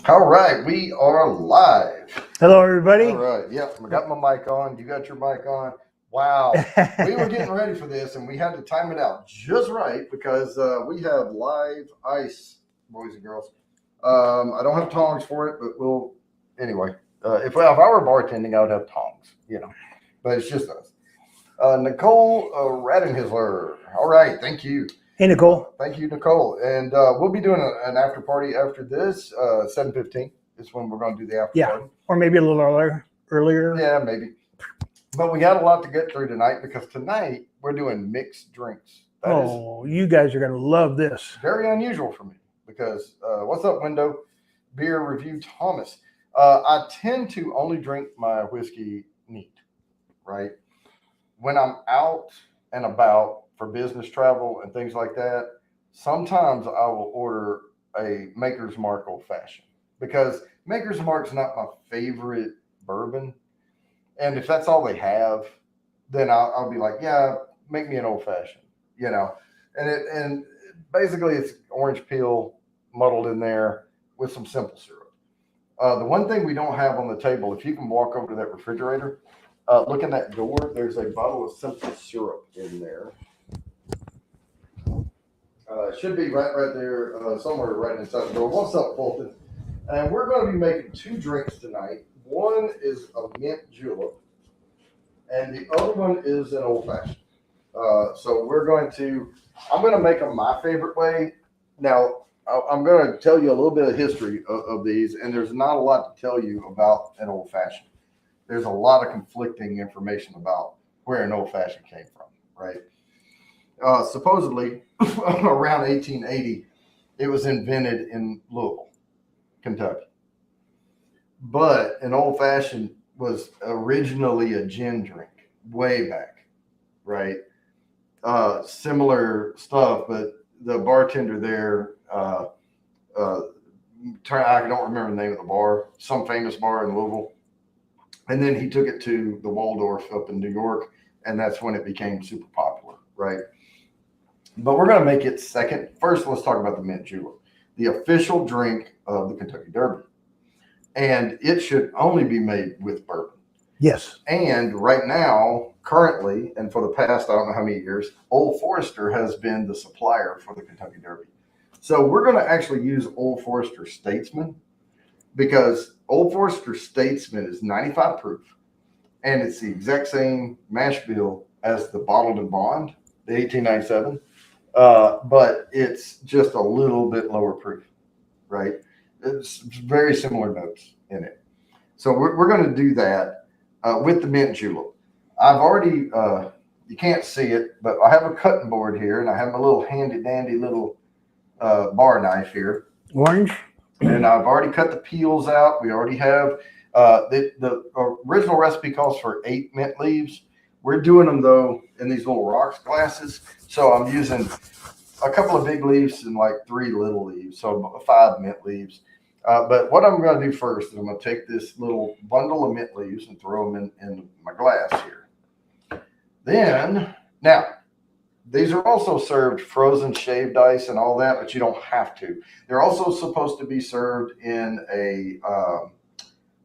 All right, we are live. Hello, everybody. All right, yep, I got my mic on. You got your mic on. Wow, we were getting ready for this, and we had to time it out just right because we have live ice, boys and girls. I don't have tongs for it, but we'll anyway. If I were bartending, I would have tongs, but it's just us. Nicole Raddenhisler. All right, thank you. Hey, Nicole. Thank you, Nicole. And we'll be doing an after party after this. 7:15 is when we're going to do the after party. Or maybe a little earlier. Yeah, maybe. But we got a lot to get through tonight because tonight we're doing mixed drinks. That you guys are going to love this. Very unusual for me because what's up, Window Beer Review Thomas? I tend to only drink my whiskey neat, right? When I'm out and about for business travel and things like that, sometimes I will order a Maker's Mark Old Fashioned because Maker's Mark's not my favorite bourbon. And if that's all they have, then I'll be like, yeah, make me an old fashioned, and basically it's orange peel muddled in there with some simple syrup. The one thing we don't have on the table, if you can walk over to that refrigerator, look in that door, there's a bottle of simple syrup in there. It should be right there, somewhere right inside the door. What's up, Fulton? And we're going to be making two drinks tonight. One is a mint julep, and the other one is an old fashioned. So I'm going to make them my favorite way. Now, I'm going to tell you a little bit of history of these, and there's not a lot to tell you about an old fashioned. There's a lot of conflicting information about where an old fashioned came from, right? Supposedly, around 1880, it was invented in Louisville, Kentucky. But an old fashioned was originally a gin drink way back, right? Similar stuff, but the bartender there, I don't remember the name of the bar, some famous bar in Louisville. And then he took it to the Waldorf up in New York, and that's when it became super popular, right? But we're going to make it second. First, let's talk about the mint julep, the official drink of the Kentucky Derby. And it should only be made with bourbon. Yes. And right now, currently, and for the past, I don't know how many years, Old Forester has been the supplier for the Kentucky Derby. So we're going to actually use Old Forester Statesman because Old Forester Statesman is 95 proof. And it's the exact same mash bill as the Bottled and Bond, the 1897. But it's just a little bit lower proof, right? It's very similar notes in it. So we're going to do that with the mint julep. I've already, you can't see it, but I have a cutting board here, and I have my little handy-dandy little bar knife here. Orange. And I've already cut the peels out. We already have, the original recipe calls for 8 mint leaves. We're doing them, though, in these little rocks glasses. So I'm using a couple of big leaves and like 3 little leaves, so 5 mint leaves. But what I'm going to do first is I'm going to take this little bundle of mint leaves and throw them in my glass here. Then, now, these are also served frozen shaved ice and all that, but you don't have to. They're also supposed to be served in a,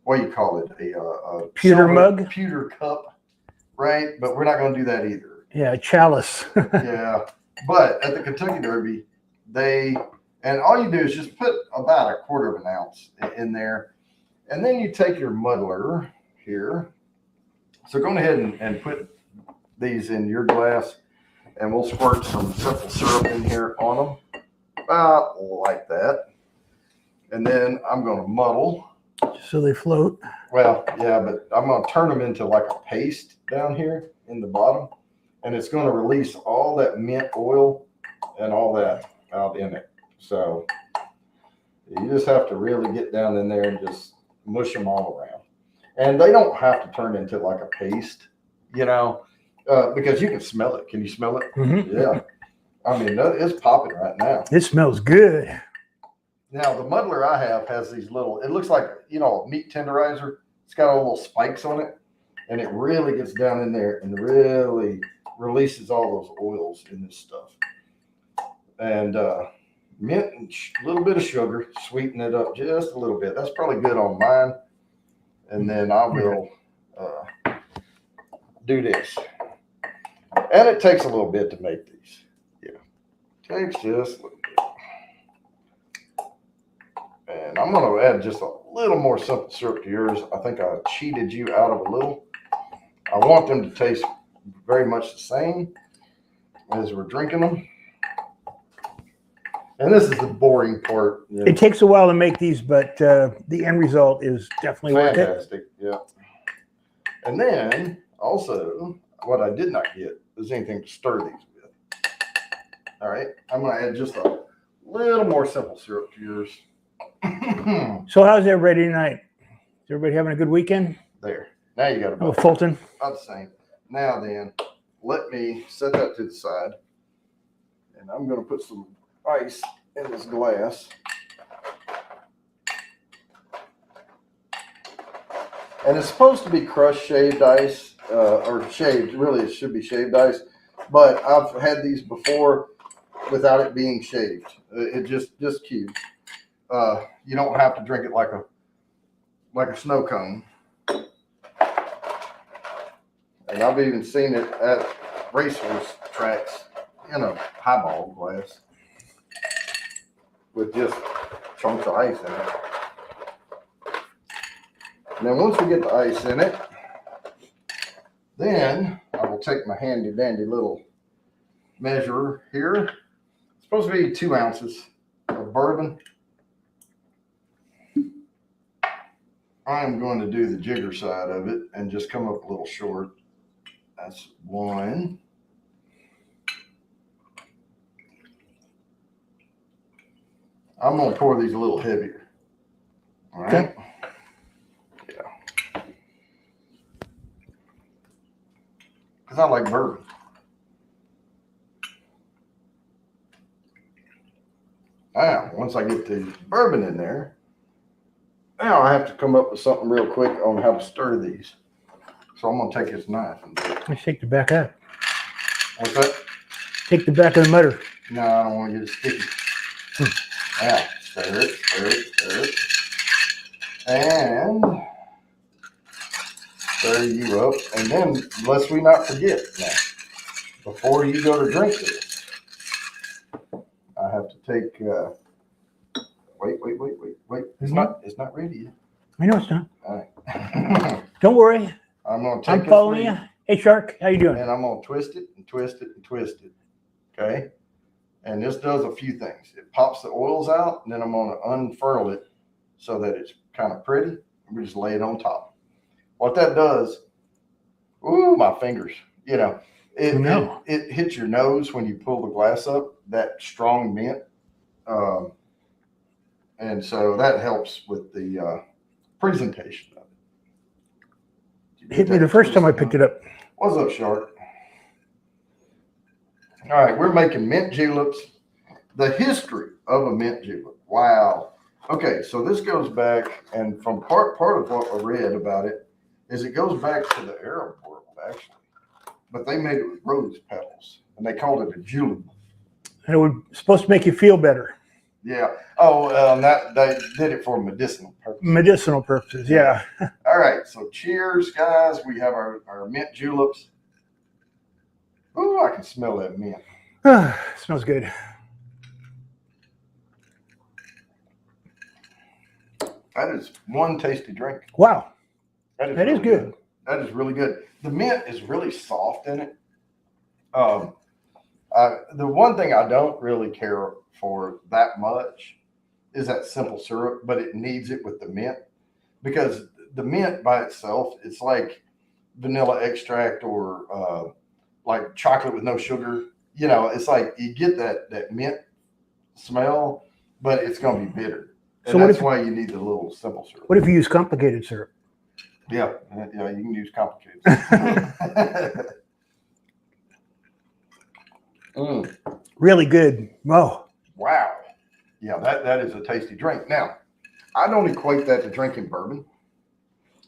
what do you call it? A pewter mug? Pewter cup, right? But we're not going to do that either. Yeah, chalice. Yeah. But at the Kentucky Derby, and all you do is just put about 1/4 of an ounce in there. And then you take your muddler here. So go ahead and put these in your glass, and we'll squirt some simple syrup in here on them, about like that. And then I'm going to muddle. So they float. Well, yeah, but I'm going to turn them into like a paste down here in the bottom. And it's going to release all that mint oil and all that out in it. So you just have to really get down in there and just mush them all around. And they don't have to turn into like a paste, because you can smell it. Can you smell it? Mm-hmm. Yeah. I mean, it's popping right now. It smells good. Now, the muddler I have has these little, it looks like, a meat tenderizer. It's got all little spikes on it. And it really gets down in there and really releases all those oils in this stuff. And mint and a little bit of sugar, sweeten it up just a little bit. That's probably good on mine. And then I will do this. And it takes a little bit to make these. Yeah, takes just a little bit. And I'm going to add just a little more simple syrup to yours. I think I cheated you out of a little. I want them to taste very much the same as we're drinking them. And this is the boring part. You know. It takes a while to make these, but the end result is definitely worth it. Fantastic, yeah. And then also, what I did not get is anything to stir these with. All right, I'm going to add just a little more simple syrup to yours. So how's everybody tonight? Is everybody having a good weekend? There. Now you got Oh, Fulton. about the same. Now then, let me set that to the side. And I'm going to put some ice in this glass. And it's supposed to be crushed shaved ice, or shaved, really it should be shaved ice, but I've had these before without it being shaved. It just cubes. You don't have to drink it like a snow cone. And I've even seen it at racehorse tracks in a highball glass with just chunks of ice in it. And then once we get the ice in it, then I will take my handy dandy little measurer here. It's supposed to be 2 ounces of bourbon. I am going to do the jigger side of it and just come up a little short. That's 1. I'm going to pour these a little heavier. All right. Okay. Yeah. Because I like bourbon. Now, once I get the bourbon in there, now I have to come up with something real quick on how to stir these. So I'm going to take this knife and do it. Let's take the back out. What's that? Take the back of the mutter. No, I don't want to get it sticky. Now, stir it, stir it, stir it. And stir you up. And then, lest we not forget now, before you go to drink this, I have to take, wait. It's not ready yet. I know it's not. All right. Don't worry. I'm going to take I'm following you. Hey, Shark, how you doing? And I'm going to twist it and twist it and twist it. Okay? And this does a few things. It pops the oils out, and then I'm going to unfurl it so that it's kind of pretty. We just lay it on top. What that does, ooh, my fingers, you know, it hits your nose when you pull the glass up, that strong mint. And so that helps with the presentation of it. Hit me the first time I picked it up. What's up, Shark? All right, we're making mint juleps. The history of a mint julep. Wow. Okay, so this goes back, and from part of what I read about it is it goes back to the Arab world, actually. But they made it with rose petals, and they called it a julep. And it was supposed to make you feel better. Yeah. Oh, that they did it for medicinal purposes. Medicinal purposes, yeah. All right, so cheers, guys. We have our mint juleps. Ooh, I can smell that mint. Smells good. That is one tasty drink. Wow. That is Really good. That is really good. The mint is really soft in it. The one thing I don't really care for that much is that simple syrup, but it needs it with the mint, because the mint by itself, it's like vanilla extract or like chocolate with no sugar. You know, it's like you get that mint smell, but it's going to be bitter. And So that's why you need the little simple syrup. What if you use complicated syrup? Yeah, you can use complicated syrup. Really good. Whoa. Wow. Yeah, that is a tasty drink. Now, I don't equate that to drinking bourbon.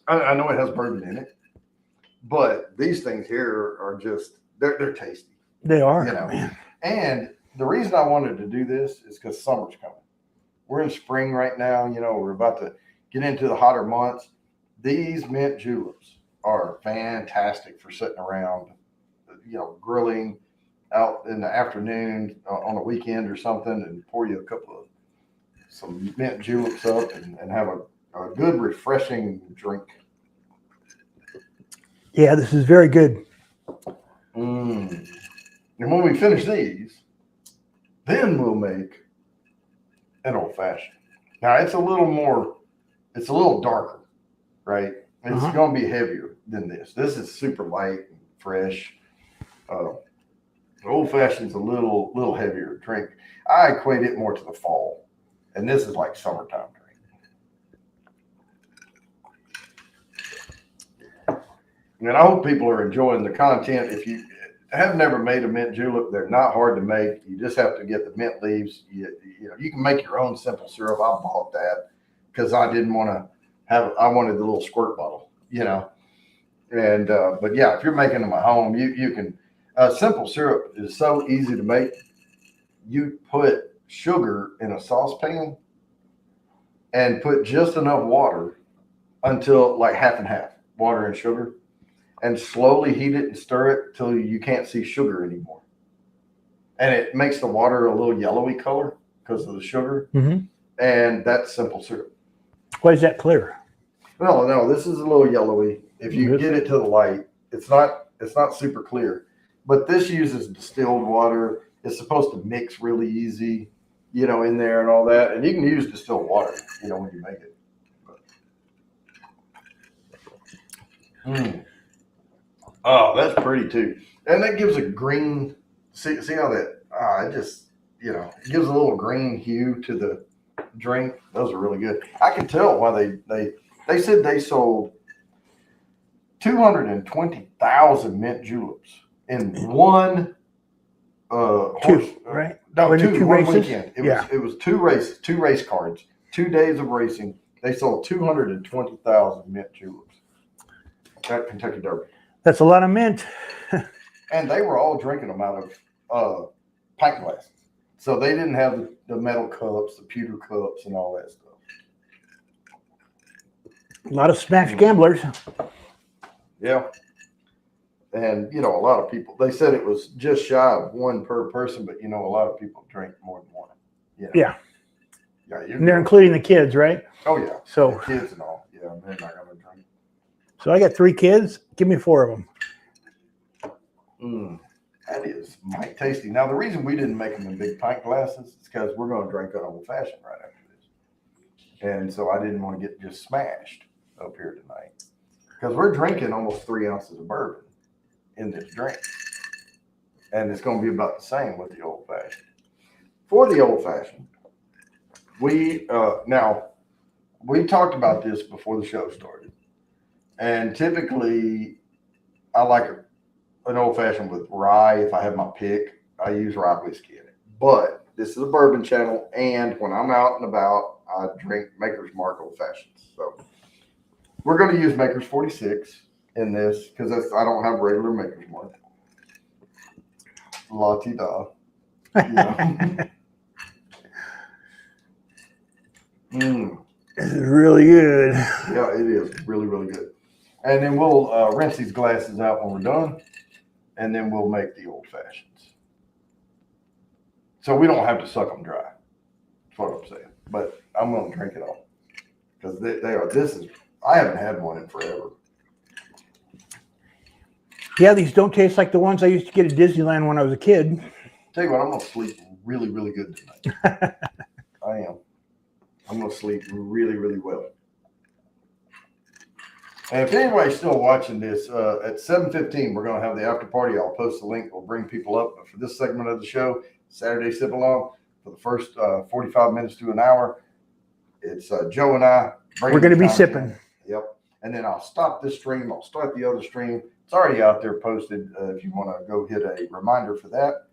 I know it has bourbon in it, but these things here are just, they're tasty. They are, You know. man. And the reason I wanted to do this is because summer's coming. We're in spring right now. You know, we're about to get into the hotter months. These mint juleps are fantastic for sitting around, you know, grilling out in the afternoon on a weekend or something, and pour you some mint juleps up and have a good, refreshing drink. Yeah, this is very good. And when we finish these, then we'll make an old fashioned. Now it's a little darker, right? It's going to be heavier than this. This is super light and fresh. Old fashioned's a little heavier drink. I equate it more to the fall, and this is like summertime drink. And I hope people are enjoying the content. If you have never made a mint julep, they're not hard to make. You just have to get the mint leaves. You know, you can make your own simple syrup. I bought that because I didn't want to I wanted the little squirt bottle, you know. And but yeah, if you're making them at home, you can. Simple syrup is so easy to make. You put sugar in a saucepan and put just enough water until like half and half, water and sugar, and slowly heat it and stir it till you can't see sugar anymore. And it makes the water a little yellowy color because of the sugar. And that's simple syrup. Why is that clear? No, this is a little yellowy. If you get it to the light, it's not super clear. But this uses distilled water. It's supposed to mix really easy, you know, in there and all that. And you can use distilled water, you know, when you make it. Oh, that's pretty too. And that gives a green, see how that, it just, you know, it gives a little green hue to the drink. Those are really good. I can tell why they said they sold 220,000 mint juleps in one right? No, two one races? weekend. It was 2 races, 2 race cards, 2 days of racing. They sold 220,000 mint juleps at Kentucky Derby. That's a lot of mint. And they were all drinking them out of pint glasses. So they didn't have the metal cups, the pewter cups, and all that stuff. A lot of smash gamblers. Yeah. And, you know, a lot of people, they said it was just shy of 1 per person, but, you know, a lot of people drink more than 1. You know? Yeah. Yeah. And they're including the kids, right? Oh, yeah. So the kids and all. Yeah, they're not going to drink. So I got 3 kids. Give me 4 of them. That is mighty tasty. Now, the reason we didn't make them in big pint glasses is because we're going to drink an old fashioned right after this. And so I didn't want to get just smashed up here tonight because we're drinking almost 3 ounces of bourbon in this drink. And it's going to be about the same with the old fashioned. For the old fashioned, we talked about this before the show started. And typically, I like an old fashioned with rye. If I have my pick, I use rye whiskey in it. But this is a bourbon channel, and when I'm out and about, I drink Maker's Mark old fashions. So we're going to use Maker's 46 in this because I don't have regular Maker's Mark. La-ti-da. This is really good. Yeah, it is really, really good. And then we'll rinse these glasses out when we're done, and then we'll make the old fashions. So we don't have to suck them dry. That's what I'm saying. But I'm going to drink it all because I haven't had one in forever. Yeah, these don't taste like the ones I used to get at Disneyland when I was a kid. Tell you what, I'm going to sleep really, really good tonight. I am. I'm going to sleep really, really well. And if anybody's still watching this, at 7:15, we're going to have the after party. I'll post the link. We'll bring people up. But for this segment of the show, Saturday Sip Along, for the first 45 minutes to an hour, it's Joe and I. We're going to be sipping. Yep. And then I'll stop this stream. I'll start the other stream. It's already out there posted if you want to go hit a reminder for that.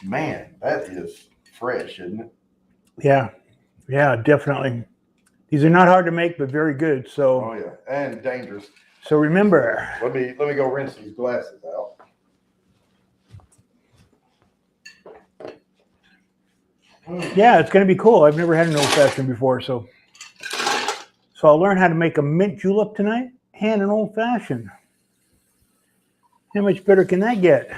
Man, that is fresh, isn't it? Yeah, definitely. These are not hard to make, but very good. So, oh yeah, and dangerous. So remember. Let me go rinse these glasses out. Yeah, it's going to be cool. I've never had an old-fashioned before, so I'll learn how to make a mint julep tonight and an old-fashioned. How much better can that get?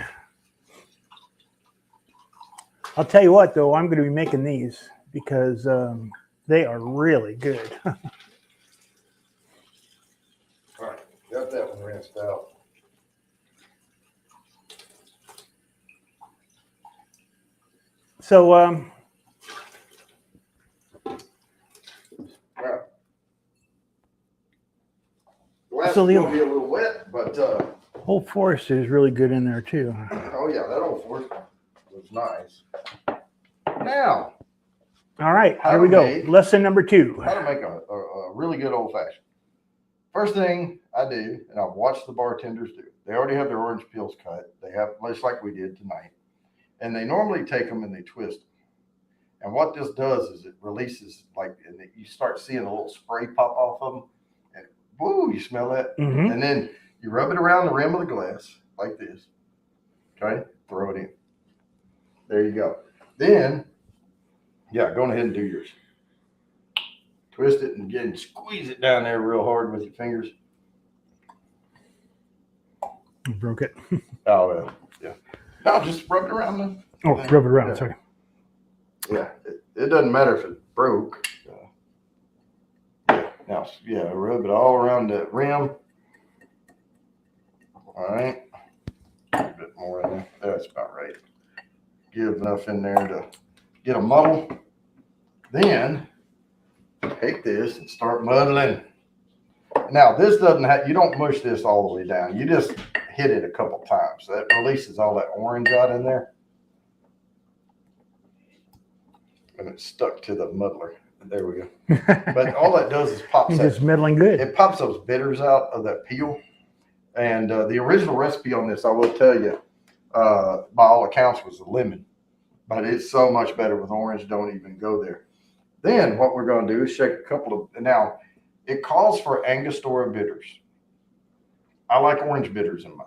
I'll tell you what, though, I'm going to be making these because they are really good. All right, got that one rinsed out. So, Right. Glass So is the- going to be a little wet, but Old Forester is really good in there, too. oh yeah, that Old Forester was nice. Now, All right, How here we to go. make- Lesson number 2. how to make a really good old fashioned. First thing I do, and I've watched the bartenders do, they already have their orange peels cut. They have, just like we did tonight. And they normally take them and they twist them. And what this does is it releases, like, and you start seeing a little spray pop off of them. And woo, you smell that? Mm-hmm. And then you rub it around the rim of the glass like this. Okay, throw it in. There you go. Then, yeah, go ahead and do yours. Twist it and again, squeeze it down there real hard with your fingers. Broke it. Oh, yeah. No, just rub it around them. Oh, rub it around. Yeah. Sorry. Yeah, it doesn't matter if it broke. Yeah, now, yeah, rub it all around the rim. All right. A bit more in there. That's about right. Give enough in there to get a muddle. Then take this and start muddling. Now, this doesn't have, you don't mush this all the way down. You just hit it a couple times. That releases all that orange out in there. And it's stuck to the muddler. There we go. But all that does is pops It's that, meddling good. it pops those bitters out of that peel. And the original recipe on this, I will tell you, by all accounts, was a lemon. But it's so much better with orange. Don't even go there. Then what we're going to do is shake a couple of, now it calls for Angostura bitters. I like orange bitters in mine.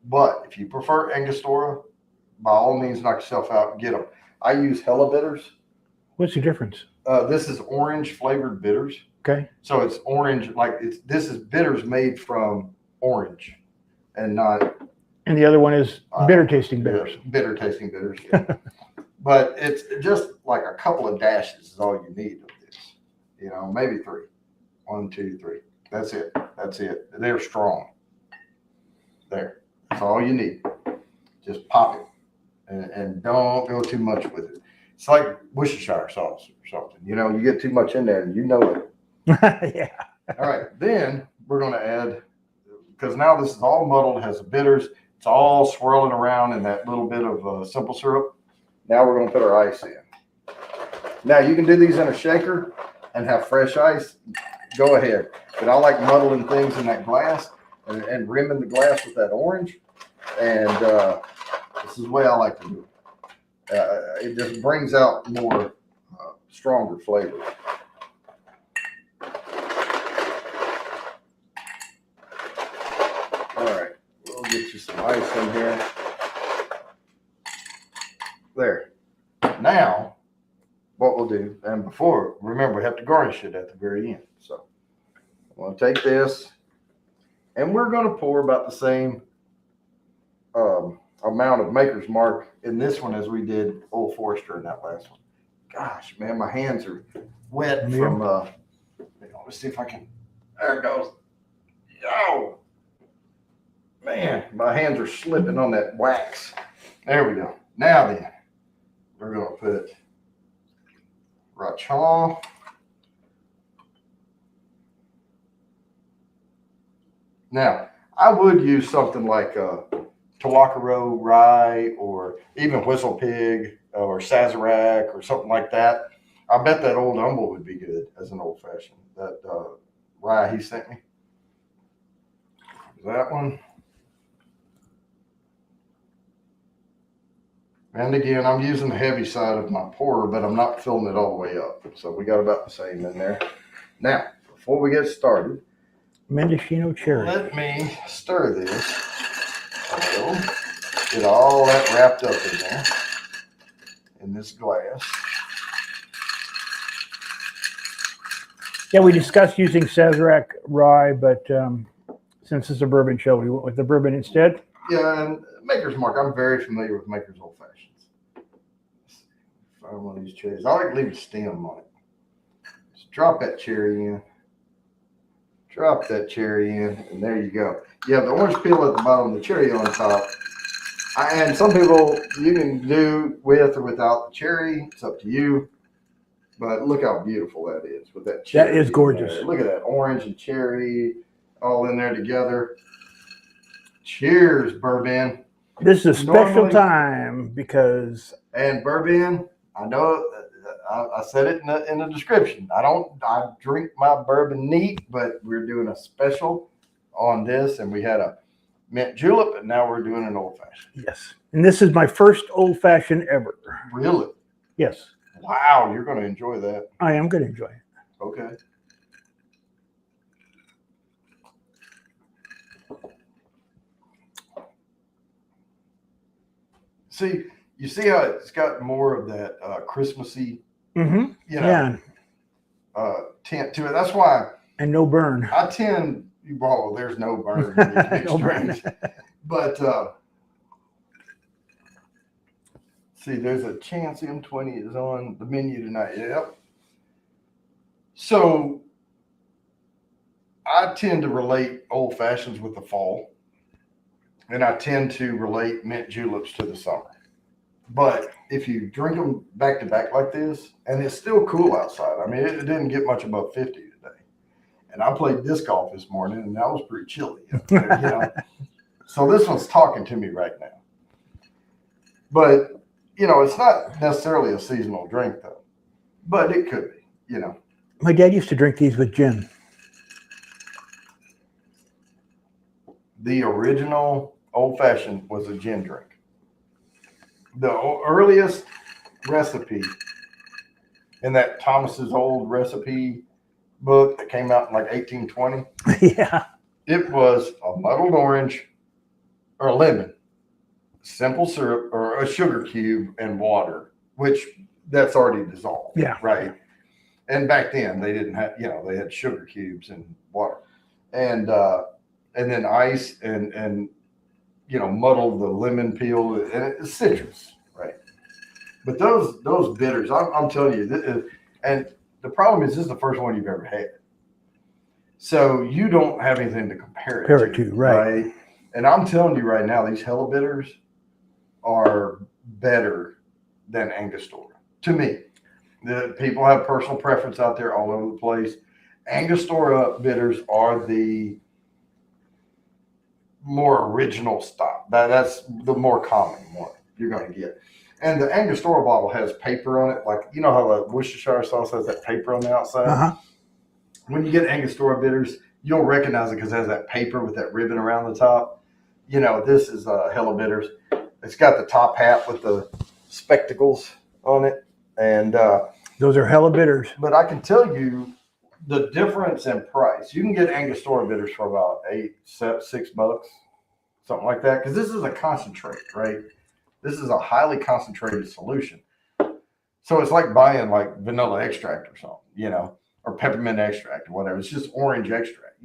But if you prefer Angostura, by all means, knock yourself out and get them. I use Hella bitters. What's the difference? This is orange flavored bitters. Okay. So it's orange, like this is bitters made from orange and not And the other one is bitter tasting bitters. bitter tasting bitters. Yeah. But it's just like a couple of dashes is all you need of this. You know, maybe 3. 1, 2, 3. That's it. That's it. They're strong. There. That's all you need. Just pop it. And don't go too much with it. It's like Worcestershire sauce or something. You know, you get too much in there and you know it. Yeah. All right. Then we're going to add, because now this is all muddled, has the bitters. It's all swirling around in that little bit of simple syrup. Now we're going to put our ice in. Now you can do these in a shaker and have fresh ice. Go ahead. But I like muddling things in that glass and rimming the glass with that orange. And this is the way I like to do it. It just brings out more stronger flavor. All right, we'll get you some ice in here. There. Now, what we'll do, and before, remember, we have to garnish it at the very end. So I'm going to take this, and we're going to pour about the same amount of Maker's Mark in this one as we did Old Forester in that last one. Gosh, man, my hands are wet from, let's see if I can, there it goes. Yo, man, my hands are slipping on that wax. There we go. Now then, we're going to put Rachel. Now, I would use something like Tawakaro rye or even Whistle Pig or Sazerac or something like that. I bet that Old Humble would be good as an old fashioned. That rye he sent me. That one. And again, I'm using the heavy side of my pourer, but I'm not filling it all the way up. So we got about the same in there. Now, before we get started, Mendocino cherry. Let me stir this a little. Get all that wrapped up in there in this glass. Yeah, we discussed using Sazerac rye, but since it's a bourbon show, we went with the bourbon instead. Yeah, and Maker's Mark. I'm very familiar with Maker's Old Fashions. Find one of these cherries. I like to leave a stem on it. Just drop that cherry in. Drop that cherry in, and there you go. You have the orange peel at the bottom, the cherry on top. And some people you can do with or without the cherry. It's up to you. But look how beautiful that is with that cherry. That is gorgeous. Look at that orange and cherry all in there together. Cheers, Bourbon. This is a special time because... And Bourbon, I know I said it in the description. I drink my bourbon neat, but we're doing a special on this, and we had a mint julep, and now we're doing an old fashioned. Yes. And this is my first old fashioned ever. Really? Yes. Wow, you're going to enjoy that. I am going to enjoy it. Okay. See, you see how it's got more of that Christmassy, Mm-hmm. tint to it. That's why. And no burn. I tend, well, there's no burn in these mixed No drinks. But see, there's a chance M20 is on the menu tonight. Yep. So I tend to relate old fashions with the fall, and I tend to relate mint juleps to the summer. But if you drink them back to back like this, and it's still cool outside. I mean, it didn't get much above 50 today. And I played disc golf this morning, and that was pretty chilly. So this one's talking to me right now. But, it's not necessarily a seasonal drink, though. But it could be, My dad used to drink these with gin. The original old-fashioned was a gin drink. The earliest recipe in that Thomas's old recipe book that came out in like 1820. Yeah. It was a muddled orange or a lemon, simple syrup or a sugar cube and water, which that's already dissolved. Yeah. Right. And back then they didn't have, they had sugar cubes and water and then ice and muddle the lemon peel, and it's citrus, right? But those bitters, I'm telling you, and the problem is this is the first one you've ever had. So you don't have anything to compare it to, right? And I'm telling you right now, these Hella bitters are better than Angostura, to me. The people have personal preference out there all over the place. Angostura bitters are the more original style. That's the more common one you're going to get. And the Angostura bottle has paper on it. Like, how the Worcestershire sauce has that paper on the outside? Uh-huh. When you get Angostura bitters, you'll recognize it because it has that paper with that ribbon around the top. This is Hella bitters. It's got the top hat with the spectacles on it. And those are Hella bitters. But I can tell you the difference in price. You can get Angostura bitters for about $6, something like that. Because this is a concentrate, right? This is a highly concentrated solution. So it's like buying like vanilla extract or something, or peppermint extract or whatever. It's just orange extract,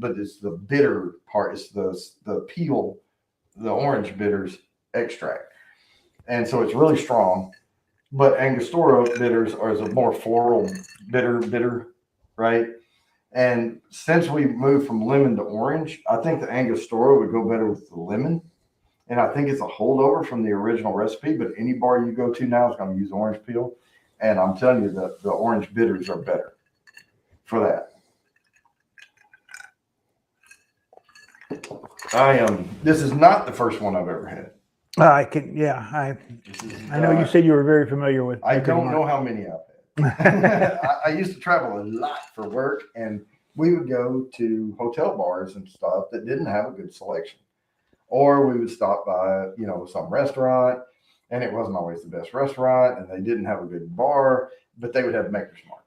but it's the bitter part. It's the peel, the orange bitters extract. And so it's really strong. But Angostura bitters are a more floral bitter, right? And since we moved from lemon to orange, I think the Angostura would go better with the lemon. And I think it's a holdover from the original recipe, but any bar you go to now is going to use orange peel. And I'm telling you that the orange bitters are better for that. This is not the first one I've ever had. I know you said you were very familiar with. I don't know how many I've had. I used to travel a lot for work, and we would go to hotel bars and stuff that didn't have a good selection. Or we would stop by, some restaurant, and it wasn't always the best restaurant, and they didn't have a good bar, but they would have Maker's Mark.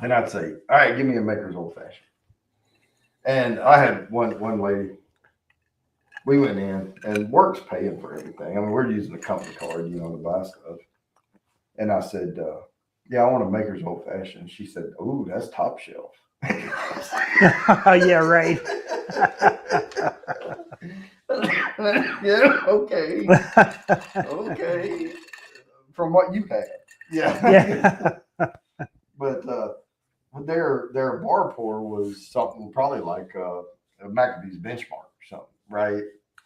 And I'd say, all right, give me a Maker's Old Fashioned. And I had one lady. We went in, and work's paying for everything. I mean, we're using the company card, to buy stuff. And I said, "Yeah, I want a Maker's Old Fashioned." She said, "Ooh, that's top shelf." Yeah, right. Yeah, okay. Okay. From what you had. Yeah. Yeah. But their bar pour was something probably like a McAbee's benchmark or something, right?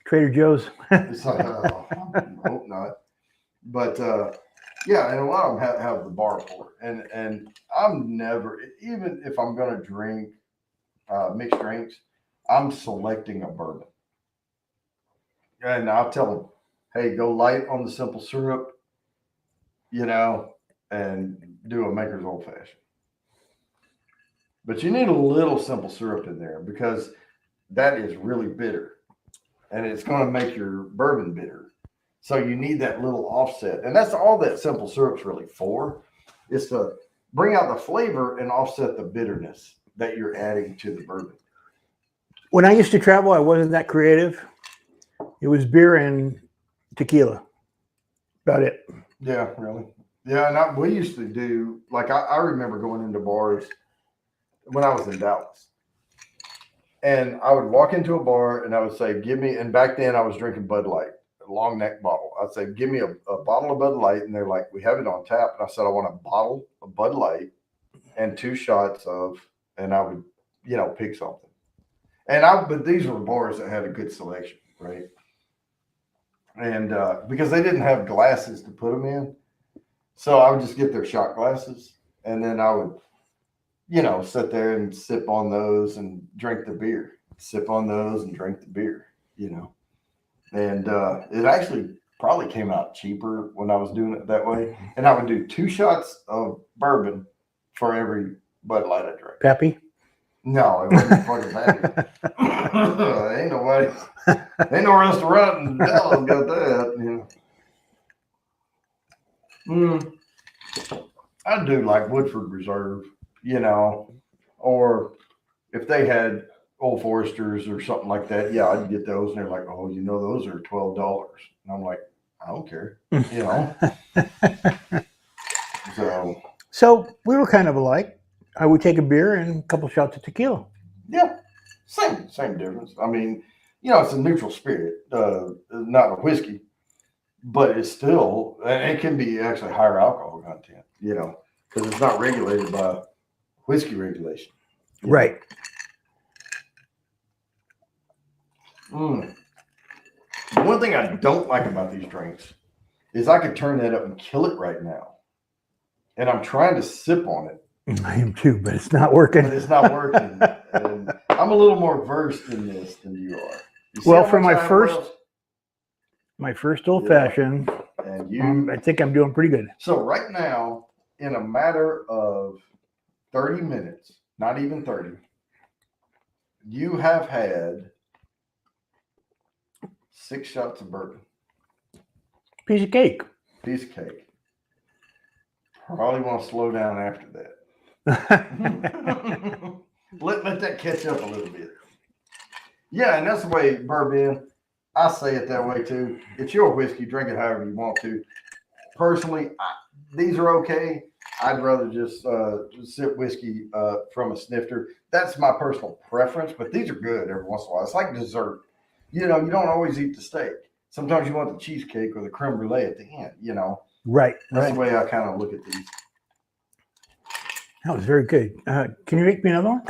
Trader Joe's. It's like, I hope not. But yeah, and a lot of them have the bar pour. And I'm never, even if I'm going to drink mixed drinks, I'm selecting a bourbon. And I'll tell them, hey, go light on the simple syrup, and do a Maker's Old Fashioned. But you need a little simple syrup in there because that is really bitter. And it's going to make your bourbon bitter. So you need that little offset. And that's all that simple syrup's really for, is to bring out the flavor and offset the bitterness that you're adding to the bourbon. When I used to travel, I wasn't that creative. It was beer and tequila. About it. Yeah, really. Yeah, and we used to do, like, I remember going into bars when I was in Dallas. And I would walk into a bar and I would say, give me, and back then I was drinking Bud Light, a long neck bottle. I'd say, give me a bottle of Bud Light. And they're like, we have it on tap. And I said, I want a bottle of Bud Light and 2 shots of, and I would, pick something. But these were bars that had a good selection, right? And because they didn't have glasses to put them in. So I would just get their shot glasses and then I would, sit there and sip on those and drink the beer, sip on those and drink the beer, and it actually probably came out cheaper when I was doing it that way. And I would do 2 shots of bourbon for every Bud Light I drank. Pappy? No, it wasn't fucking Pappy. Ain't no restaurant in Dallas got that, I do like Woodford Reserve, or if they had Old Foresters or something like that, yeah, I'd get those. And they're like, oh, those are $12. And I'm like, I don't care, So we were kind of alike. I would take a beer and a couple shots of tequila. Yeah, same difference. I mean, it's a neutral spirit, not a whiskey, but it's still, and it can be actually higher alcohol content, because it's not regulated by whiskey regulation. Right. One thing I don't like about these drinks is I could turn that up and kill it right now. And I'm trying to sip on it. I am too, but it's not working. And I'm a little more versed in this than you are. Well, for my first old fashioned, and I think I'm doing pretty good. So right now, in a matter of 30 minutes, not even 30, you have had 6 shots of bourbon. Piece of cake. Probably want to slow down after that. let that catch up a little bit. Yeah, and that's the way bourbon, I say it that way too. It's your whiskey, drink it however you want to. Personally, these are okay. I'd rather just sip whiskey from a snifter. That's my personal preference, but these are good every once in a while. It's like dessert. You don't always eat the steak. Sometimes you want the cheesecake or the creme brulee at the end, Right. That's the way I kind of look at these. That was very good. Can you make me another one?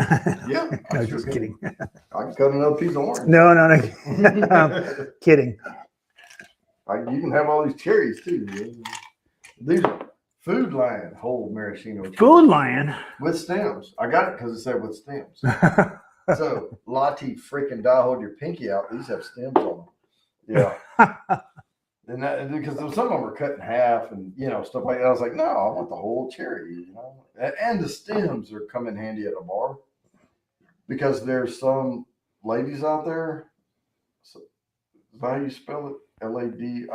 Yeah. No, just kidding. I can cut another piece of orange. No. Kidding. You can have all these cherries too. Man. These are Food Lion whole maraschino cherries. Food Lion? With stems. I got it because it said with stems. So, Lottie freaking die, hold your pinky out. These have stems on them. Yeah. And that, because some of them are cut in half and, stuff like that. I was like, no, I want the whole cherry, And the stems are come in handy at a bar because there's some ladies out there. So, is that how you spell it? Ladies,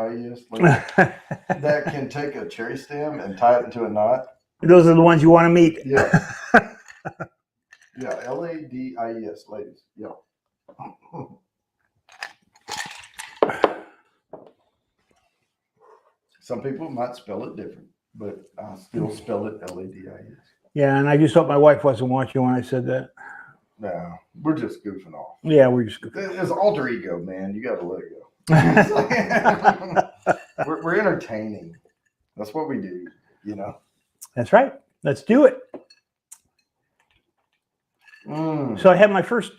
that can take a cherry stem and tie it into a knot. Those are the ones you want to meet. Yeah. Yeah, Ladis, ladies. Yeah. Some people might spell it different, but I still spell it Ladis. Yeah, and I just hope my wife wasn't watching when I said that. No, we're just goofing off. Yeah, we're just It's alter ego, man. You got to let it go. we're entertaining. That's what we do, you know. That's right. Let's do it. So I had my first.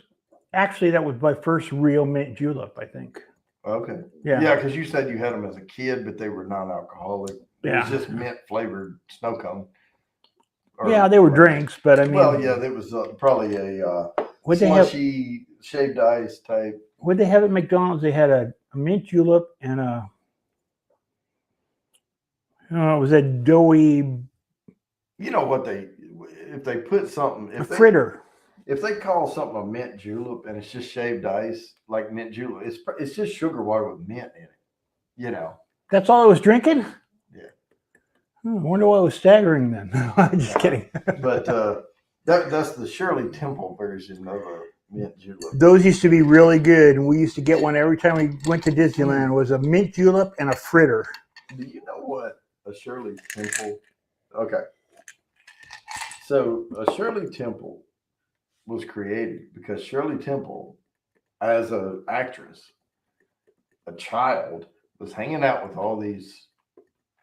Actually, that was my first real mint julep, I think. Okay. Yeah. Yeah, because you said you had them as a kid, but they were non-alcoholic. Yeah. It was just mint flavored snow cone. Yeah, they were drinks, but I mean. Well, yeah, it was probably a slushy, shaved ice type. What they have at McDonald's? They had a mint julep and a. It was a doughy. You know what if they put something, a fritter. If they call something a mint julep and it's just shaved ice, like mint julep, it's just sugar water with mint in it. You know. That's all I was drinking? Yeah. I wonder why I was staggering then. Just kidding. But that's the Shirley Temple version of a mint julep. Those used to be really good, and we used to get one every time we went to Disneyland. It was a mint julep and a fritter. Do you know what a Shirley Temple? Okay. So a Shirley Temple was created because Shirley Temple, as an actress, a child, was hanging out with all these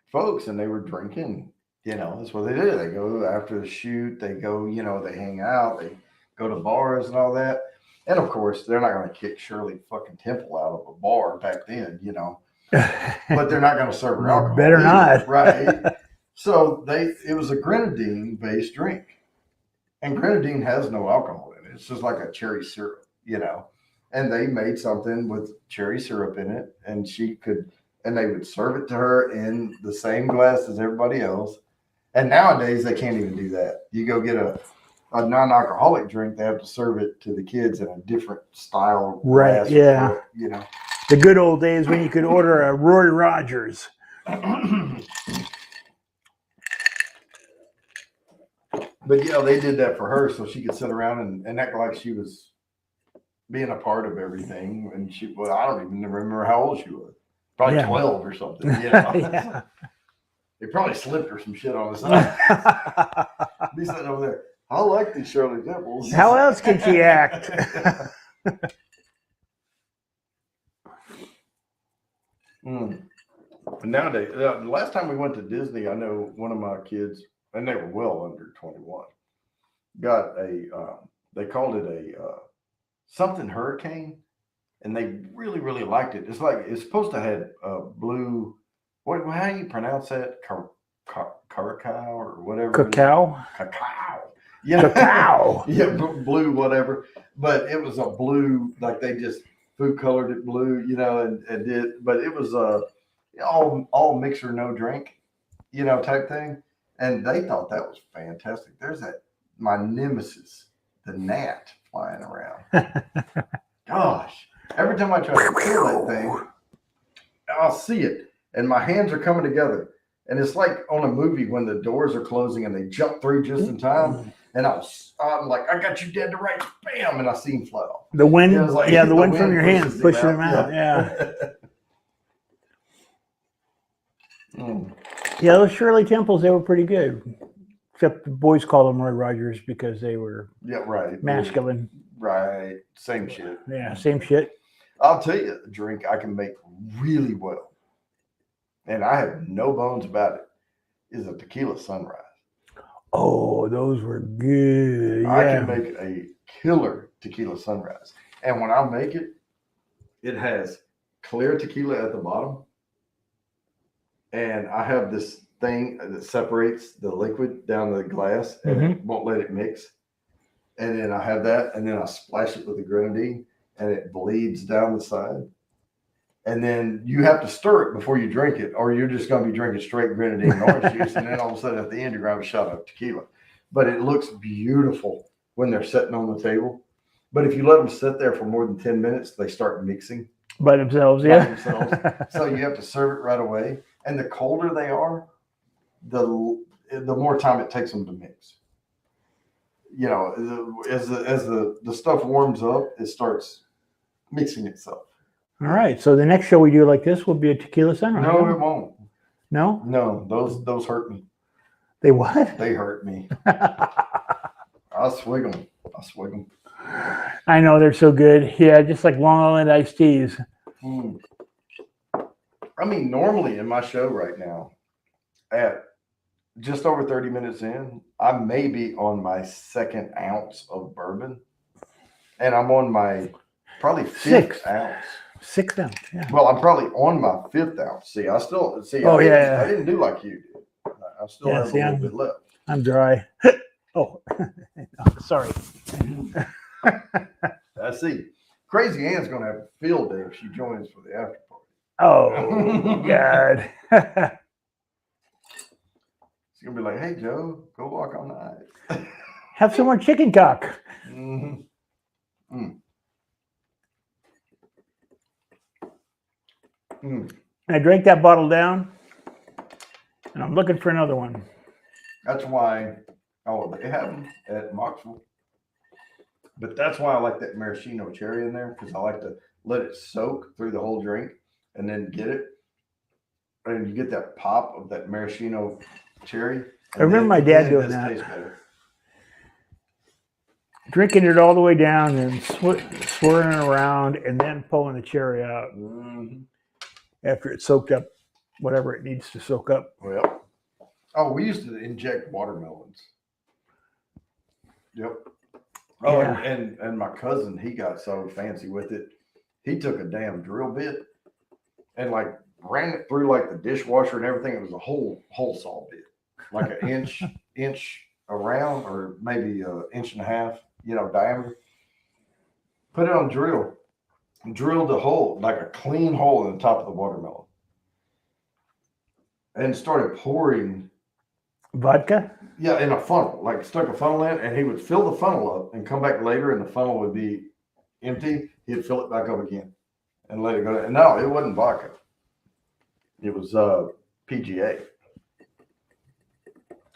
folks and they were drinking. You know, that's what they do. They go after the shoot, they go, you know, they hang out, they go to bars and all that. And of course, they're not going to kick Shirley fucking Temple out of a bar back then, you know. But they're not going to serve her alcohol. Better either, not. Right. So it was a grenadine based drink. And grenadine has no alcohol in it. It's just like a cherry syrup, you know. And they made something with cherry syrup in it, and they would serve it to her in the same glass as everybody else. And nowadays they can't even do that. You go get a non-alcoholic drink, they have to serve it to the kids in a different style. Right, yeah. Or, you know. The good old days when you could order a Roy Rogers. But yeah, they did that for her so she could sit around and act like she was being a part of everything. And I don't even remember how old she was. Probably 12 or something. You know? Yeah. They probably slipped her some shit on the side. Be sitting over there. I like these Shirley Temples. How else can she act? Nowadays, the last time we went to Disney, I know one of my kids, and they were well under 21, got they called it a something hurricane, and they really, really liked it. It's supposed to have blue, how do you pronounce that? Cacao or whatever. Cacao? Cacao. Yeah. Cacao. Yeah, blue, whatever. But it was a blue, like they just food colored it blue, you know, and did, but it was all mixer, no drink, you know, type thing. And they thought that was fantastic. There's my nemesis, the gnat, flying around. Gosh, every time I try to kill that thing, I'll see it, and my hands are coming together. And it's like on a movie when the doors are closing and they jump through just in time. And I'm like, I got you dead to rights, bam, and I see him fly off. The wind, like, the wind from your hands pushing him out. Yeah. Yeah, those Shirley Temples, they were pretty good. Except the boys call them Roy Rogers because they were masculine. Right. Same shit. Yeah, same shit. I'll tell you a drink I can make really well, and I have no bones about it, is a tequila sunrise. Oh, those were good. I can make a killer tequila sunrise. And when I make it, it has clear tequila at the bottom. And I have this thing that separates the liquid down the glass and it won't let it mix. And then I have that, and then I splash it with the grenadine and it bleeds down the side. And then you have to stir it before you drink it, or you're just going to be drinking straight grenadine and orange juice. And then all of a sudden at the end, you grab a shot of tequila. But it looks beautiful when they're sitting on the table. But if you let them sit there for more than 10 minutes, they start mixing. By themselves, yeah. So you have to serve it right away. And the colder they are, the more time it takes them to mix. you know, as the stuff warms up, it starts mixing itself. All right. So the next show we do like this will be a tequila sunrise. No, it won't. No? No, those hurt me. They what? They hurt me. I swig them. I know they're so good. Yeah, just like Long Island iced teas. Mm. I mean, normally in my show right now, at just over 30 minutes in, I may be on my second ounce of bourbon, and I'm on my probably fifth ounce. 6 ounce, yeah. Well, I'm probably on my 5th ounce. See, I still see. Oh, I didn't do like you did. I still have a little bit left. I'm dry. Oh, sorry. I see. Crazy Ann's gonna have a field day if she joins for the after party. Oh God. She's gonna be like, "Hey Joe, go walk on the ice. Have some more chicken cock." Mm-hmm. Mm. Mm. I drank that bottle down, and I'm looking for another one. That's why. Oh, they have them at Moxville. But that's why I like that maraschino cherry in there, because I like to let it soak through the whole drink and then get it. And you get that pop of that maraschino cherry. I remember my dad doing that. Tastes better. Drinking it all the way down and swirling it around and then pulling the cherry out after it soaked up whatever it needs to soak up. Well, oh, we used to inject watermelons. Yep. Oh, Yeah. and my cousin, he got so fancy with it. He took a damn drill bit and like ran it through like the dishwasher and everything. It was a whole saw bit, like an inch around, or maybe an inch and a half, diameter. Put it on drill, and drilled a hole, like a clean hole in the top of the watermelon, and started pouring Vodka? Yeah, in a funnel, like stuck a funnel in, and he would fill the funnel up and come back later, and the funnel would be empty. He'd fill it back up again and let it go. And no, it wasn't vodka. It was PGA.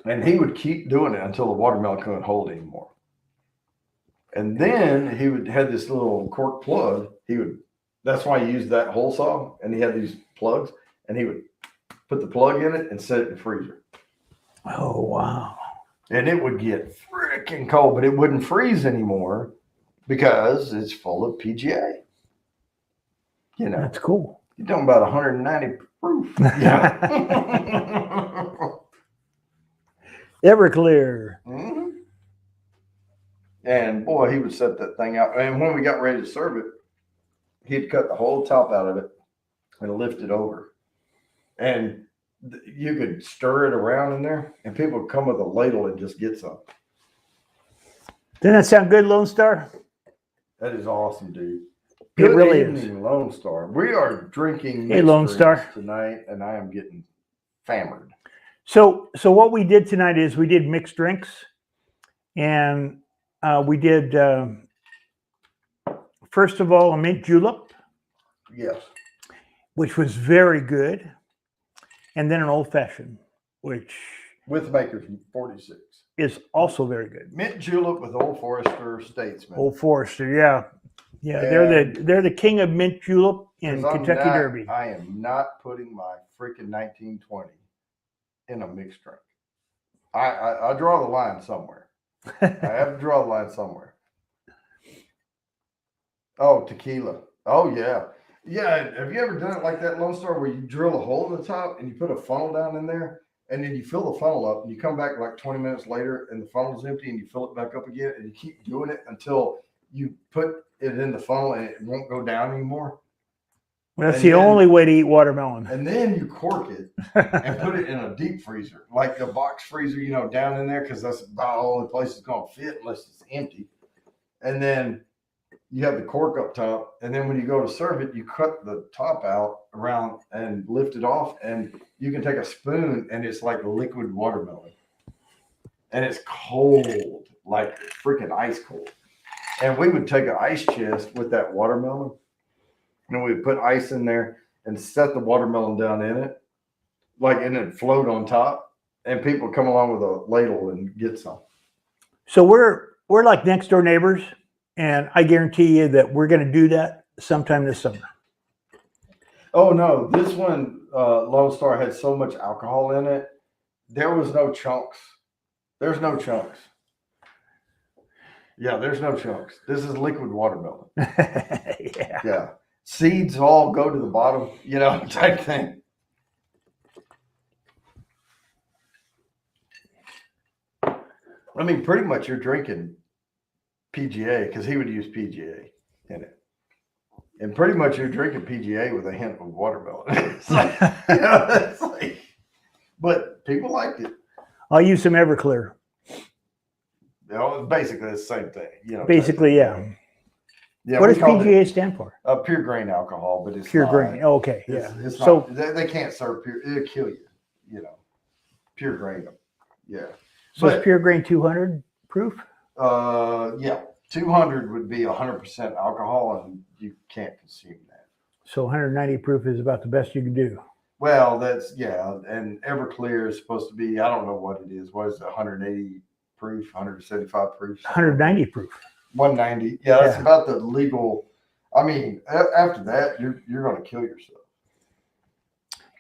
And he would keep doing it until the watermelon couldn't hold anymore. And then he would have this little cork plug. That's why he used that hole saw, and he had these plugs, and he would put the plug in it and set it in the freezer. Oh, wow. And it would get freaking cold, but it wouldn't freeze anymore because it's full of PGA. That's cool. You're talking about 190 proof. Yeah. Everclear. Mm-hmm. And boy, he would set that thing out. And when we got ready to serve it, he'd cut the whole top out of it and lift it over. And you could stir it around in there, and people would come with a ladle and just get some. Doesn't that sound good, Lone Star? That is awesome, dude. It really is. Lone Star. We are drinking Lone Star tonight, and I am getting hammered. So what we did tonight is we did mixed drinks, and we did first of all a mint julep. Yes. Which was very good. And then an old fashioned, which with Maker's 46 is also very good. Mint julep with Old Forester Statesman. Old Forester, yeah. They're the king of mint julep in Kentucky Derby. I am not putting my freaking 1920 in a mixed drink. I draw the line somewhere. I have to draw the line somewhere. Oh, tequila. Oh yeah. Yeah, have you ever done it like that, Lone Star, where you drill a hole in the top and you put a funnel down in there, and then you fill the funnel up, and you come back like 20 minutes later and the funnel's empty, and you fill it back up again, and you keep doing it until you put it in the funnel and it won't go down anymore? Well, that's the only way to eat watermelon. And then you cork it and put it in a deep freezer, like a box freezer, down in there, because that's about the only place it's going to fit unless it's empty. And then you have the cork up top, and then when you go to serve it, you cut the top out around and lift it off, and you can take a spoon, and it's like liquid watermelon. And it's cold, like freaking ice cold. And we would take an ice chest with that watermelon, and we'd put ice in there and set the watermelon down in it, and then float on top, and people come along with a ladle and get some. So we're like next door neighbors, and I guarantee you that we're going to do that sometime this summer. Oh no, this one Lone Star had so much alcohol in it. There was no chunks. There's no chunks. Yeah, there's no chunks. This is liquid watermelon. Yeah. Yeah. Seeds all go to the bottom, you know, type thing. I mean, pretty much you're drinking PGA because he would use PGA in it. And pretty much you're drinking PGA with a hint of watermelon. It's like, you know, it's like, but people liked it. I'll use some Everclear. You know, basically the same thing. You know, Basically, yeah. Yeah. What does PGA stand for? Pure grain alcohol, but it's Pure not, grain. Oh, okay, it's, yeah. It's So not, they can't serve pure. It'll kill you. You know, pure grain. Yeah. so it's pure grain 200 proof. Yeah. 200 would be 100% alcohol, and you can't consume that. So 190 proof is about the best you can do. Well, that's yeah, and Everclear is supposed to be. I don't know what it is. What is it? 180 proof, 175 proof, 190 proof. 190. Yeah, that's Yeah. about the legal. I mean, after that, you're going to kill yourself.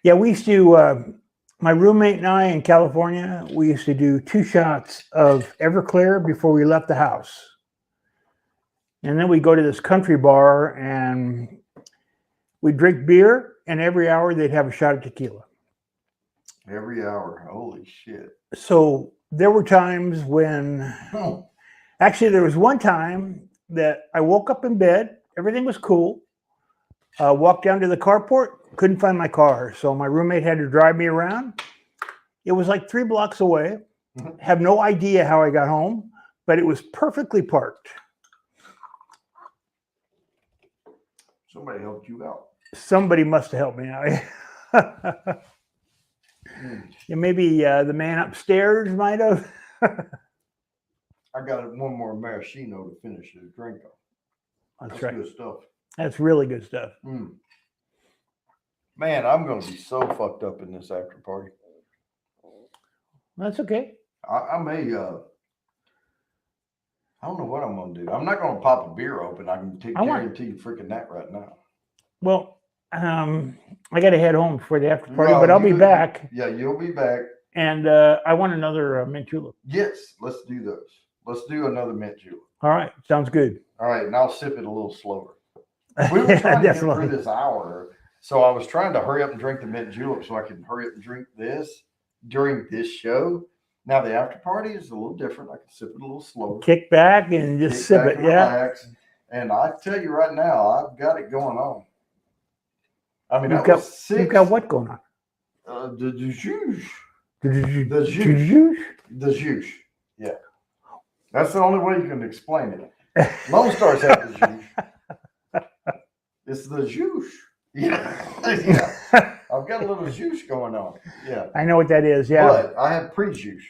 Yeah, we used to. My roommate and I in California, we used to do 2 shots of Everclear before we left the house. And then we go to this country bar and we drink beer, and every hour they'd have a shot of tequila. Every hour. Holy shit. So there were times when, actually, there was one time that I woke up in bed, everything was cool. Walked down to the carport, couldn't find my car. So my roommate had to drive me around. It was like 3 blocks away. Have no idea how I got home, but it was perfectly parked. Somebody helped you out. Somebody must have helped me out. Yeah, maybe the man upstairs might have. I got one more maraschino to finish the drink on. That's right. Good stuff. That's really good stuff. Man, I'm going to be so fucked up in this after party. That's okay. I may, I don't know what I'm going to do. I'm not going to pop a beer open. I can guarantee you freaking that right now. Well, I got to head home for the after party, but I'll be back. Yeah, you'll be back. And I want another mint julep. Yes, let's do those. Let's do another mint julep. All right, sounds good. All right, and I'll sip it a little slower. We were trying to get through this hour, so I was trying to hurry up and drink the mint julep so I could hurry up and drink this during this show. Now the after party is a little different. I can sip it a little slower. Kick back and just sip it, yeah. Relax. And I tell you right now, I've got it going on. I mean, you've got what going on? The juice. The juice. The juice. Yeah. That's the only way you can explain it. Lone Stars have the juice. It's the juice. Yeah. Yeah. I've got a little juice going on. Yeah. I know what that is. Yeah. But I have pre-juice.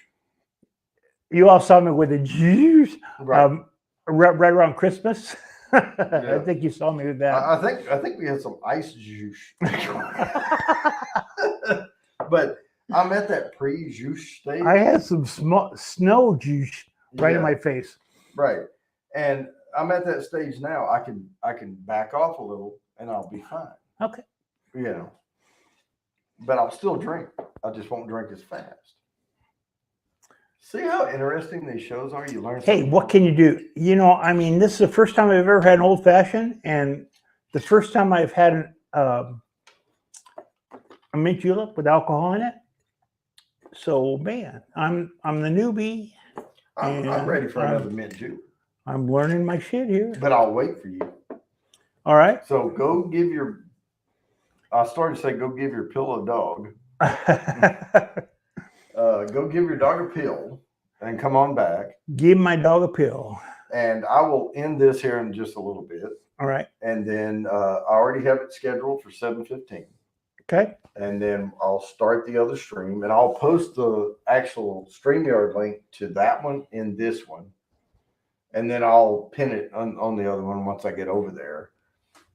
You all saw me with the juice. Right. Right around Christmas. Yeah. I think you saw me with that. I think we had some ice juice. But I'm at that pre-juice stage. I had some snow juice right in Yeah. my face. Right. And I'm at that stage now. I can back off a little and I'll be fine. Okay. You know. But I'll still drink. I just won't drink as fast. See how interesting these shows are? You learn Hey, what can you do? You know, I mean, this is the first time I've ever had an old fashioned, and the first time I've had a mint julep with alcohol in it. So, man, I'm the newbie. I'm ready for another mint julep. I'm learning my shit here. But I'll wait for you. All right. So go give your. I started to say go give your pill a dog. Go give your dog a pill and come on back. Give my dog a pill. And I will end this here in just a little bit. All right. And then I already have it scheduled for 7:15. Okay. And then I'll start the other stream and I'll post the actual StreamYard link to that one in this one. And then I'll pin it on the other one once I get over there.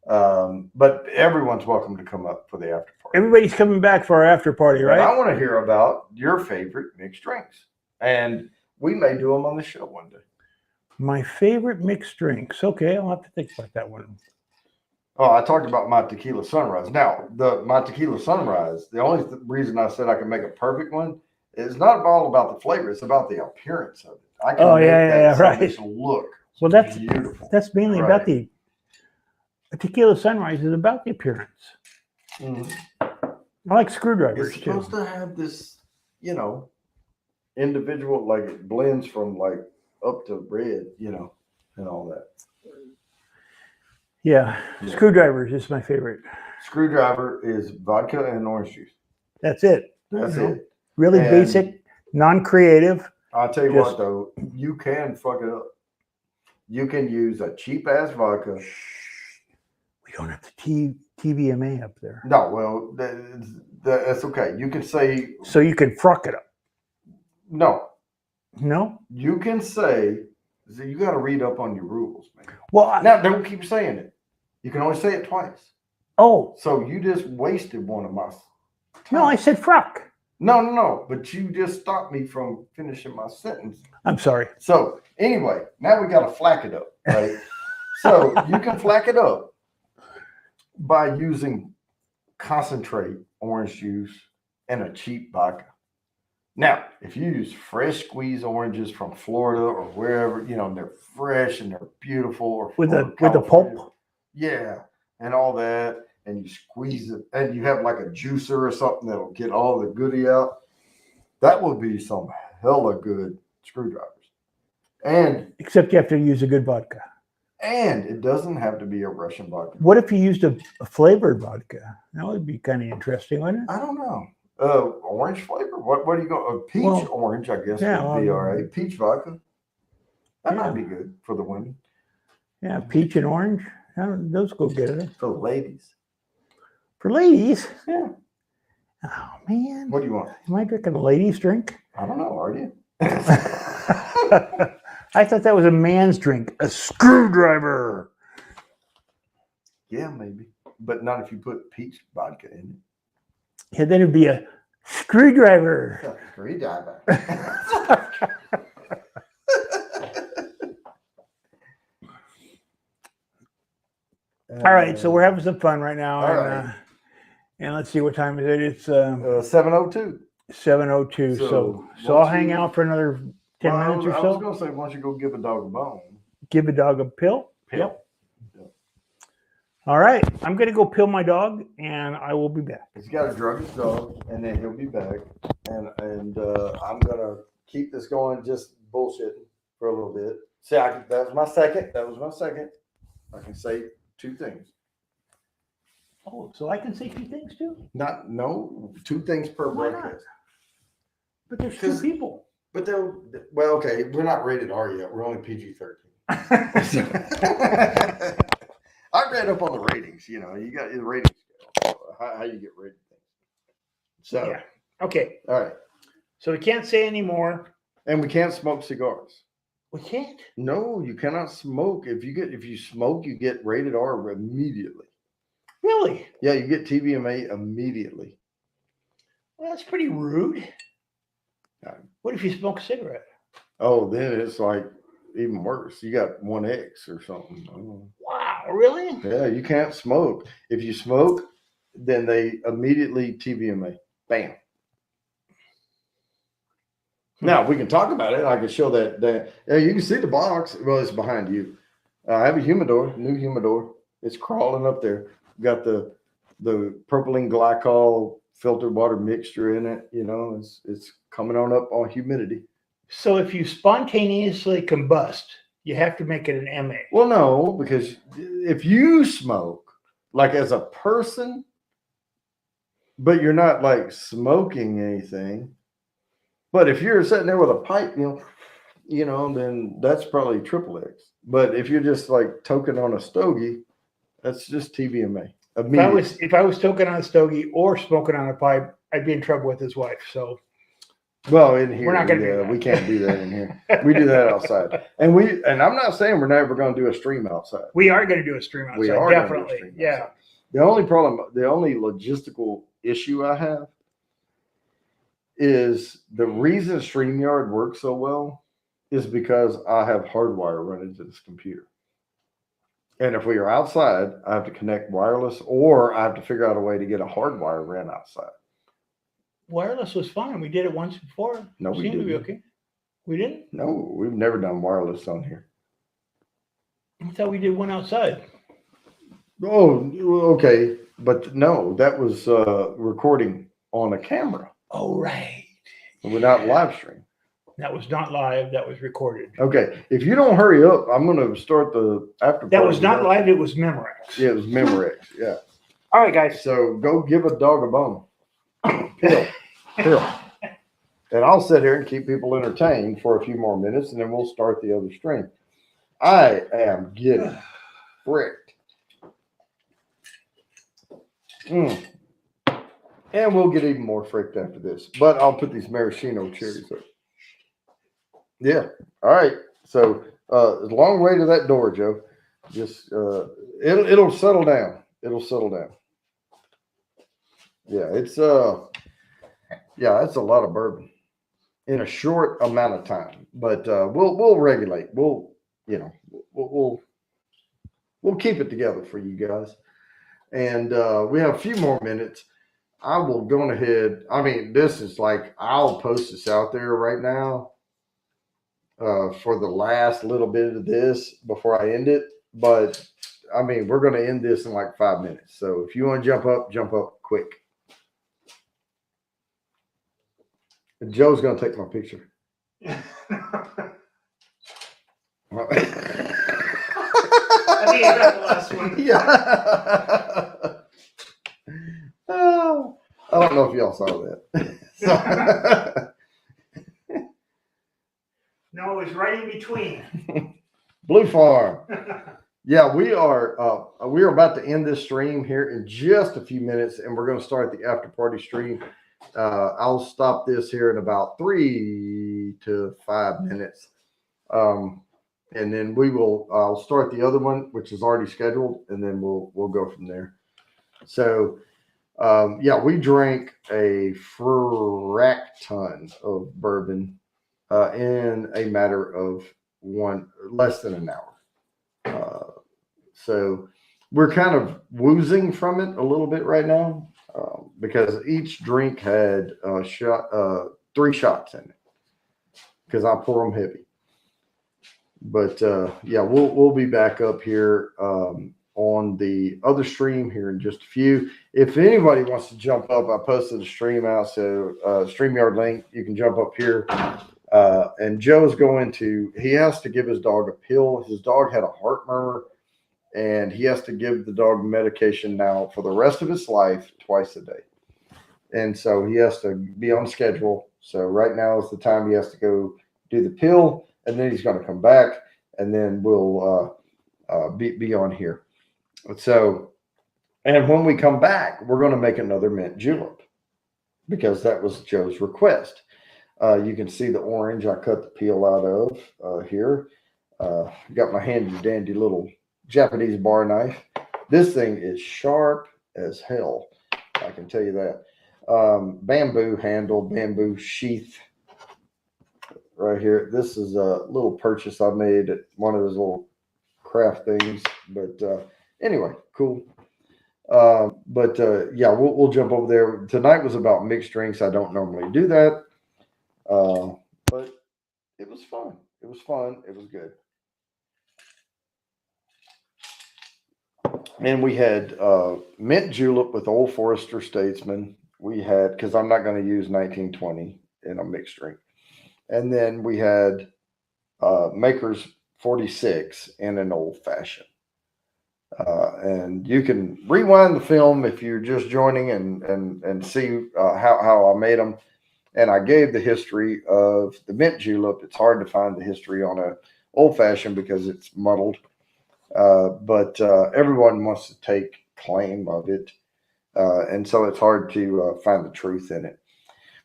But everyone's welcome to come up for the after party. Everybody's coming back for our after party, right? And I want to hear about your favorite mixed drinks. And We may do them on the show one day. My favorite mixed drinks. Okay, I'll have to think about that one. Oh, I talked about my tequila sunrise. Now, my tequila sunrise, the only reason I said I can make a perfect one is not all about the flavor. It's about the appearance of it. I can make that right. look beautiful. That's mainly about a tequila sunrise is about the appearance. Mm-hmm. I like screwdrivers It's supposed to have this, individual, like it blends from like up to red, and all that. Yeah, screwdrivers is my favorite. Screwdriver is vodka and orange juice. That's it. That's it. Really basic, non-creative. I'll tell you what, though, you can fuck it up. You can use a cheap ass vodka. We don't have the TVMA up there. No, well, that's okay. You can say. So you can fruck it up. No. No? You can say, you got to read up on your rules, man. Well, now don't keep saying it. You can only say it twice. Oh. So you just wasted one of my time. No, I said fruck. No. But you just stopped me from finishing my sentence. I'm sorry. So anyway, now we got to flack it up, right? So you can flack it up by using concentrate orange juice and a cheap vodka. Now, if you use fresh squeezed oranges from Florida or wherever, and they're fresh and they're beautiful, or with the pulp, yeah, and all that, and you squeeze it, and you have like a juicer or something that'll get all the goodie out, that will be some hella good screwdrivers. And except you have to use a good vodka. And it doesn't have to be a Russian vodka. What if you used a flavored vodka? That would be kind of interesting, wouldn't it? I don't know. Orange flavor? What do you go? Peach orange, I guess, would be all right. Peach vodka. That might be good for the women. Yeah, peach and orange. Those go together. For the ladies. For ladies? Yeah. Oh, man. What do you want? Am I drinking a ladies' drink? I don't know. Are you? I thought that was a man's drink. A screwdriver. Yeah, maybe. But not if you put peach vodka in it. Yeah, then it'd be a screwdriver. A screwdriver. All right, so we're having some fun right now. All right. And let's see what time is it. It's 7:02. 7:02. So I'll hang out for another 10 minutes or so. I was going to say, why don't you go give a dog a bone? Give a dog a pill? Yep. All right, I'm going to go pill my dog, and I will be back. He's got to drug his dog, and then he'll be back. And I'm going to keep this going, just bullshitting for a little bit. See, that was my second. I can say two things. Oh, so I can say two things too? No, two things per broadcast. But there's two people. But okay, we're not rated R yet. We're only PG-13. I read up on the ratings. You got the ratings scale, how you get rated things. So yeah. Okay. All right. So we can't say anymore. And we can't smoke cigars. We can't? No, you cannot smoke. If you smoke, you get rated R immediately. Really? Yeah, you get TVMA immediately. Well, that's pretty rude. What if you smoke a cigarette? Oh, then it's like even worse. You got 1X or something. Wow, really? Yeah, you can't smoke. If you smoke, then they immediately TVMA. Bam. Now, we can talk about it. I can show that. You can see the box. Well, it's behind you. I have a humidor, new humidor. It's crawling up there. Got the propylene glycol filtered water mixture in it. It's coming on up on humidity. So if you spontaneously combust, you have to make it an MA. Well, no, because if you smoke, like as a person, but you're not like smoking anything. But if you're sitting there with a pipe, then that's probably XXX. But if you're just like toking on a stogie, that's just TVMA. If I was toking on a stogie or smoking on a pipe, I'd be in trouble with his wife. So, well, in here, we're not going to do that. We can't do that in here. We do that outside, and I'm not saying we're never going to do a stream outside. We are going to do a stream outside. We are definitely. Stream yeah. Outside. The only logistical issue I have is the reason StreamYard works so well is because I have hardwire running to this computer. And if we are outside, I have to connect wireless, or I have to figure out a way to get a hardwire ran outside. Wireless was fine. We did it once before. No, we Seemed to be didn't. okay. We didn't? No, we've never done wireless on here. I thought we did one outside. Oh, okay. But no, that was recording on a camera. Oh, right. Without live stream. That was not live. That was recorded. Okay. If you don't hurry up, I'm going to start the after. That was not live. It was Memorex. Yeah, it was Memorex. Yeah. All right, guys. So go give a dog a bone. Pill. And I'll sit here and keep people entertained for a few more minutes, and then we'll start the other stream. I am getting fricked. And we'll get even more fricked after this. But I'll put these maraschino cherries up. Yeah. All right. So a long way to that door, Joe. Just it'll settle down. It'll settle down. Yeah, it's a lot of bourbon in a short amount of time. But we'll regulate. We'll keep it together for you guys. And we have a few more minutes. I will go ahead. I mean, this is like, I'll post this out there right now for the last little bit of this before I end it. But I mean, we're going to end this in like 5 minutes. So if you want to jump up quick. And Joe's going to take my picture. I think I got the last one. Yeah. Oh, I don't know if y'all saw that. No, it was right in between. Blue Farm. Yeah, we are about to end this stream here in just a few minutes, and we're going to start the after party stream. I'll stop this here in about 3 to 5 minutes. And then I'll start the other one, which is already scheduled, and then we'll go from there. So, we drank a frack ton of bourbon in a matter of less than an hour. So we're kind of woozing from it a little bit right now because each drink had 3 shots in it because I pour them heavy. But we'll be back up here on the other stream here in just a few. If anybody wants to jump up, I posted the stream out, so StreamYard link, you can jump up here. And Joe's he has to give his dog a pill. His dog had a heart murmur, and he has to give the dog medication now for the rest of his life twice a day. And so he has to be on schedule. So right now is the time he has to go do the pill, and then he's going to come back, and then we'll be on here. So, and when we come back, we're going to make another mint julep because that was Joe's request. You can see the orange I cut the peel out of here. Got my handy dandy little Japanese bar knife. This thing is sharp as hell. I can tell you that. Bamboo handle, bamboo sheath right here. This is a little purchase I made at one of those little craft things. But anyway, cool. We'll jump over there. Tonight was about mixed drinks. I don't normally do that. But it was fun. It was fun. It was good. And we had mint julep with Old Forester Statesman. We had, because I'm not going to use 1920 in a mixed drink. And then we had Maker's 46 in an old fashioned. And you can rewind the film if you're just joining and see how I made them. And I gave the history of the mint julep. It's hard to find the history on a old fashioned because it's muddled. But everyone wants to take claim of it. And so it's hard to find the truth in it.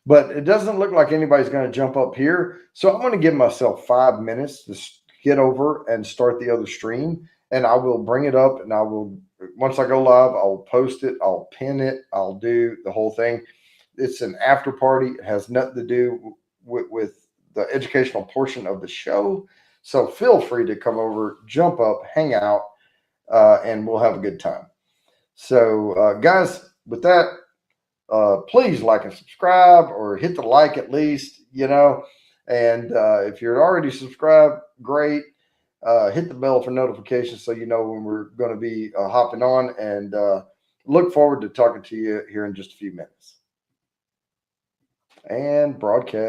But it doesn't look like anybody's going to jump up here. So I'm going to give myself 5 minutes to get over and start the other stream. And I will bring it up, and once I go live, I'll post it. I'll pin it. I'll do the whole thing. It's an after party. It has nothing to do with the educational portion of the show. So feel free to come over, jump up, hang out, and we'll have a good time. So, guys, with that, please like and subscribe, or hit the like at least, And if you're already subscribed, great. Hit the bell for notifications so you know when we're going to be hopping on. And look forward to talking to you here in just a few minutes. And broadcast.